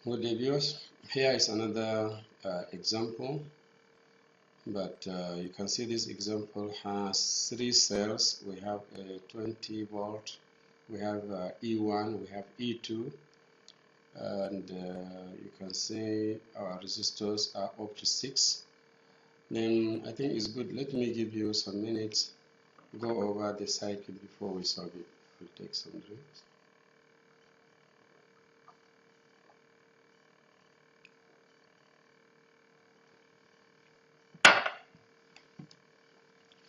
Good day, viewers. Here is another example, but you can see this example has three cells. We have a 20 volt, we have E1, we have E2, and you can see our resistors are up to 6. Then I think it's good. Let me give you some minutes, go over the circuit before we solve it. We'll take some drinks.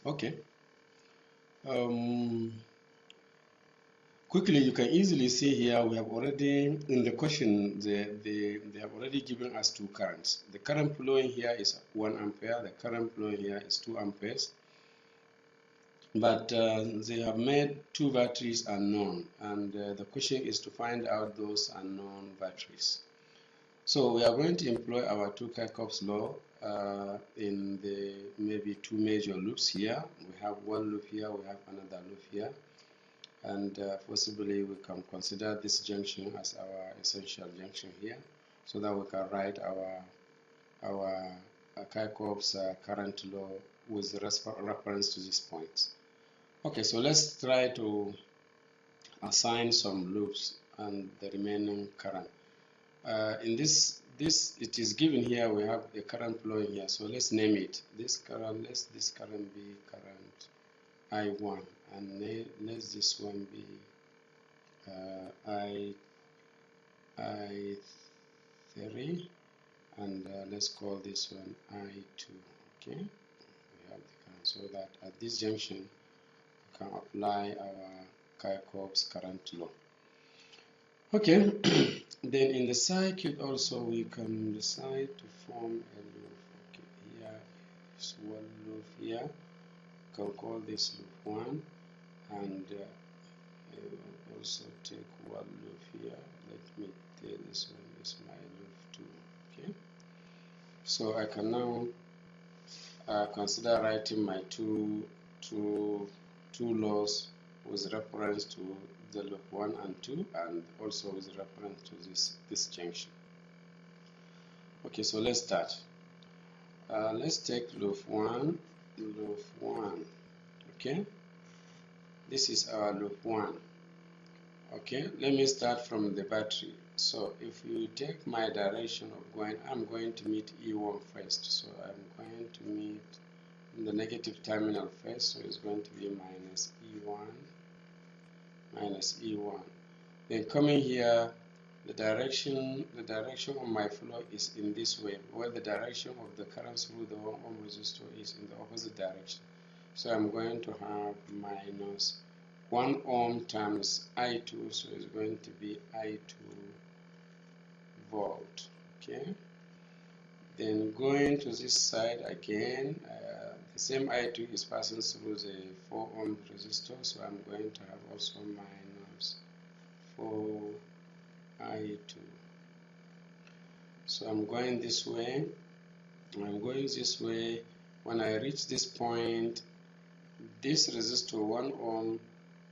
Okay. Quickly, you can easily see here we have already, in the question, they have already given us two currents. The current flowing here is 1 ampere, the current flowing here is 2 amperes. But they have made two batteries unknown, and the question is to find out those unknown batteries. So we are going to employ our Kirchoff's law in the maybe two major loops here. We have one loop here, we have another loop here. And possibly we can consider this junction as our essential junction here, so that we can write our Kirchoff's current law with reference to these points. Okay, so let's try to assign some loops and the remaining current. In this it is given here we have a current flowing here, so let's name it. This current, let this current be current I1, and let this one be I3, and let's call this one I2. Okay, we have the current, so that at this junction we can apply our Kirchoff's current law. Okay, then in the circuit also we can decide to form a loop. Okay, here is one loop here. We can call this loop 1, and I will also take one loop here. Let me tell this one is my loop 2. Okay, so I can now consider writing my two laws with reference to the loop 1 and 2, and also with reference to this junction. Okay, so let's start. Let's take loop 1. Okay, this is our loop 1. Okay, let me start from the battery. So if you take my direction of going, I'm going to meet E1 first. So I'm going to meet the negative terminal first, so it's going to be minus E1. Then coming here, the direction of my flow is in this way, where the direction of the current through the 1 ohm resistor is in the opposite direction. So I'm going to have minus 1 ohm times I2, so it's going to be I2 volt. Okay, then going to this side again, the same I2 is passing through the 4 ohm resistor, so I'm going to have also minus 4 I2. So I'm going this way. When I reach this point, this resistor 1 ohm,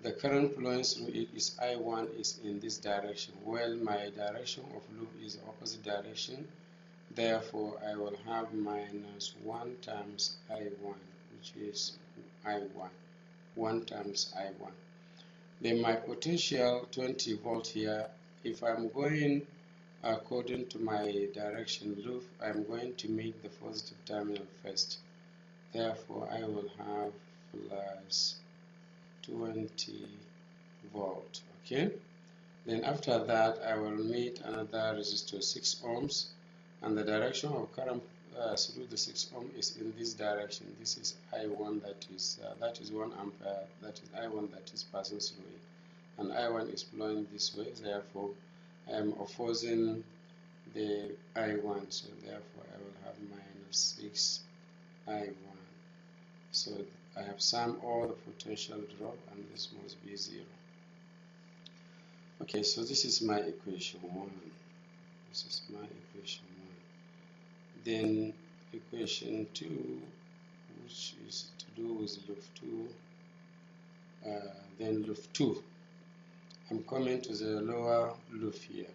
the current flowing through it is I1 is in this direction. Well, my direction of loop is the opposite direction. Therefore, I will have minus 1 times I1, which is I1. 1 times I1. Then my potential 20 volt here, if I'm going according to my direction loop, I'm going to meet the positive terminal first. Therefore, I will have plus 20 volt. Okay, then after that I will meet another resistor 6 ohms, and the direction of current through the 6 ohm is in this direction. This is I1, that is 1 ampere, that is I1 that is passing through it, and I1 is flowing this way. Therefore, I am opposing the I1, so therefore I will have minus 6 I1. So I have summed all the potential drop, and this must be 0. Okay, so this is my equation 1. This is my equation 1. Then equation 2, which is to do with loop 2. Then loop 2. I'm coming to the lower loop here.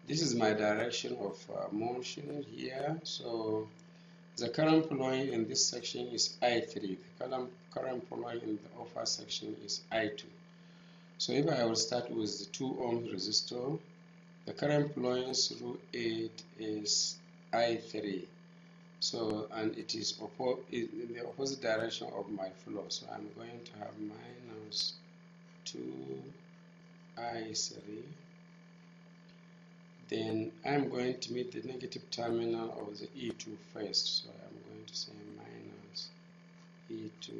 this is my direction of motion here. So the current flowing in this section is I3. The current flowing in the upper section is I2. So if I will start with the 2 ohm resistor, the current flowing through it is I3. So, and it is in the opposite direction of my flow. So I'm going to have minus 2I3. Then I'm going to meet the negative terminal of the E2 first. So I'm going to say minus E2.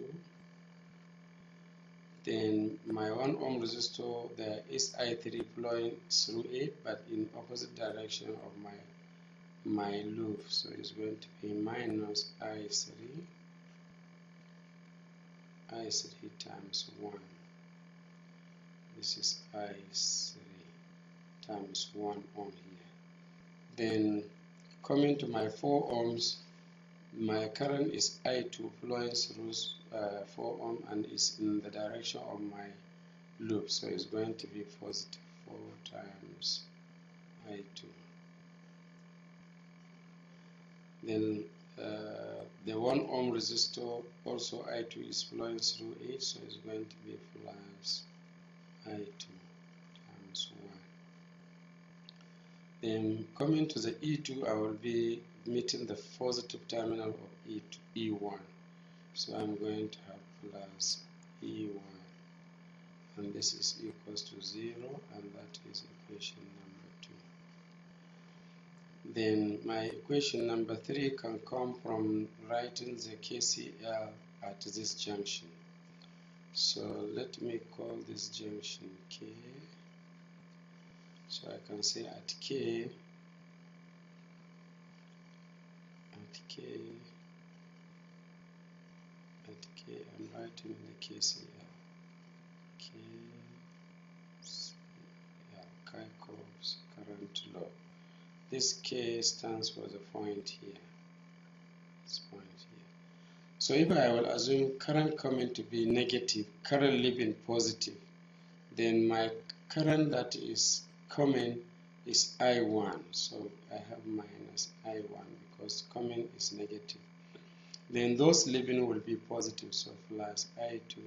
Then my 1 ohm resistor, there is I3 flowing through it, but in opposite direction of my loop. So it's going to be minus I3 times 1. This is I3 times 1 ohm here. Then coming to my 4 ohms, my current is I2 flowing through 4 ohm and is in the direction of my loop. So it's going to be positive 4 times I2. Then the 1 ohm resistor, also I2 is flowing through it, so it's going to be plus I2 times 1. Then coming to the E2, I will be meeting the positive terminal of E1. So I'm going to have plus E1. And this is equals to 0, and that is equation number 2. Then my equation number 3 can come from writing the KCL at this junction. So let me call this junction K. So I can say at K, I'm writing the KCL. Kirchoff's current law. This K stands for the point here. This point here. So if I will assume current coming to be negative, current leaving positive, then my current that is coming is I1. So I have minus I1 because coming is negative. Then those leaving will be positive, so plus I2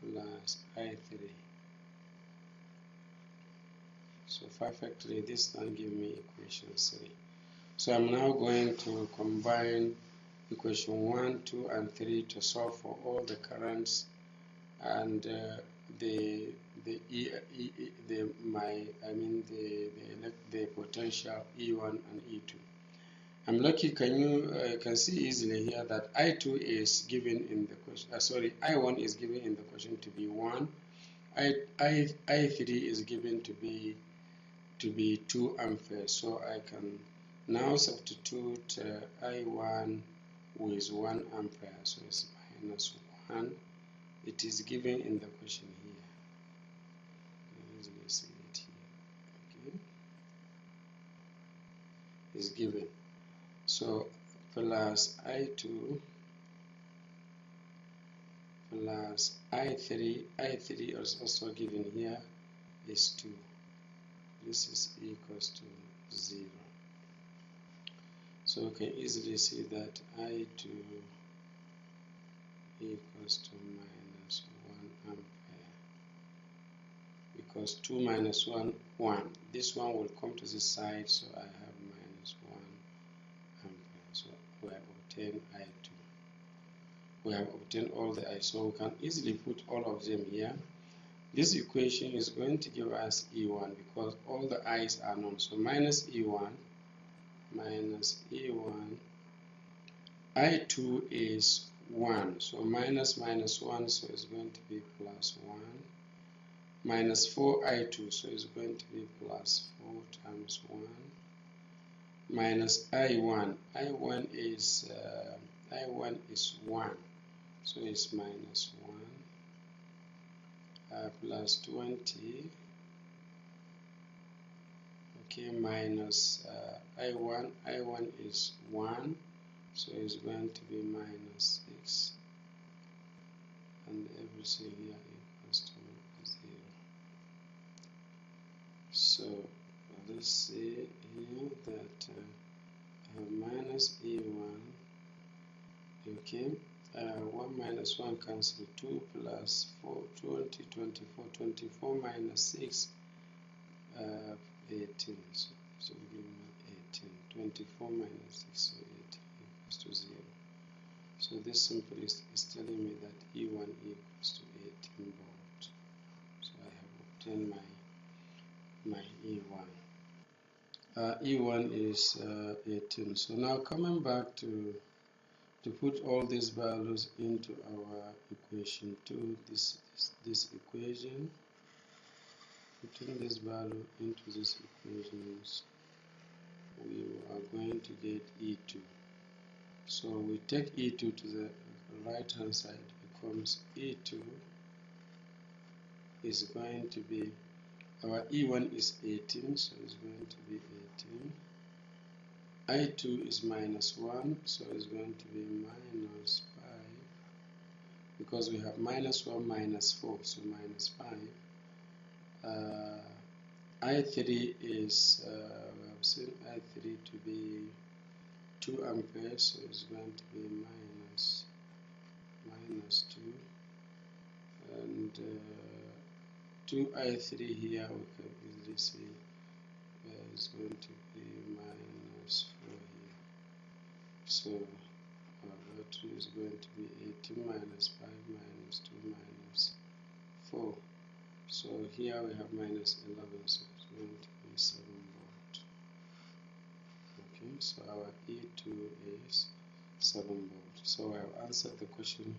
plus I3. So perfectly, this will give me equation 3. So I'm now going to combine equation 1, 2, and 3 to solve for all the currents and the potential E1 and E2. I'm lucky. Can see easily here that I2 is given in the question. I1 is given in the question to be 1. I3 is given to be 2 amperes. So I can now substitute I1 with 1 ampere. So it's minus 1. It is given in the question here. Let's see it here. Okay. Is given. So plus I2 plus I3 is also given here is 2. This is equals to 0. So we can easily see that I2 equals to minus 1 ampere, because 2 minus 1, 1. This one will come to this side, so I have minus 1 ampere. So we have obtained I2. We have obtained all the I, so we can easily put all of them here. This equation is going to give us E1 because all the I's are known. So minus E1, I2 is 1. So minus 1, so it's going to be plus 1. Minus 4I2, so it's going to be plus 4 times 1. Minus I1, I1 is 1. So it's minus 1. Plus 20, okay, minus I1 is 1, so it's going to be minus 6, and everything here equals to 0. let's see here that I have minus E1. Okay, 1 minus 1 cancel, 2 plus 4, 20, 24, 24 minus 6, 18, so give me 18, 24 minus 6, so 18 equals to 0. So this simply is telling me that E1 equals to 18 volt. So I have obtained my E1. E1 is 18. So now coming back to put all these values into our equation 2, this equation, putting this value into these equations, we are going to get E2. So we take E2 to the right hand side, becomes E2 is going to be, our E1 is 18, so it's going to be 18. I2 is minus 1, so it's going to be minus 5, because we have minus 1 minus 4, so minus 5. I3 is, we have seen I3 to be 2 amperes, so it's going to be minus 2, and 2I3 here we can easily see is going to be minus 4 here. So our 2 is going to be 18 minus 5 minus 2 minus 4. So here we have minus 11, so it's going to be 7 volt. Okay, so our E2 is 7 volt. So I have answered the question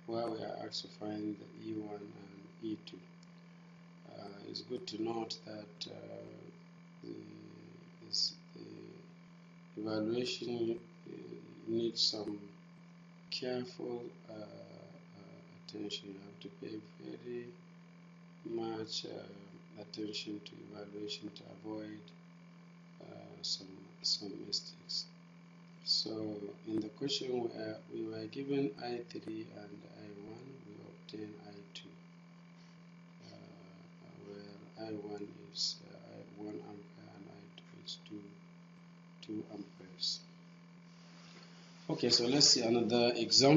where we are asked to find the E1 and E2. It's good to note that the evaluation needs some careful attention. You have to pay very much attention to evaluation to avoid some mistakes. So in the question where we were given I3 and I1, we obtain I2, where I1 is 1 ampere and I2 is 2 amperes. Okay, so let's see another example.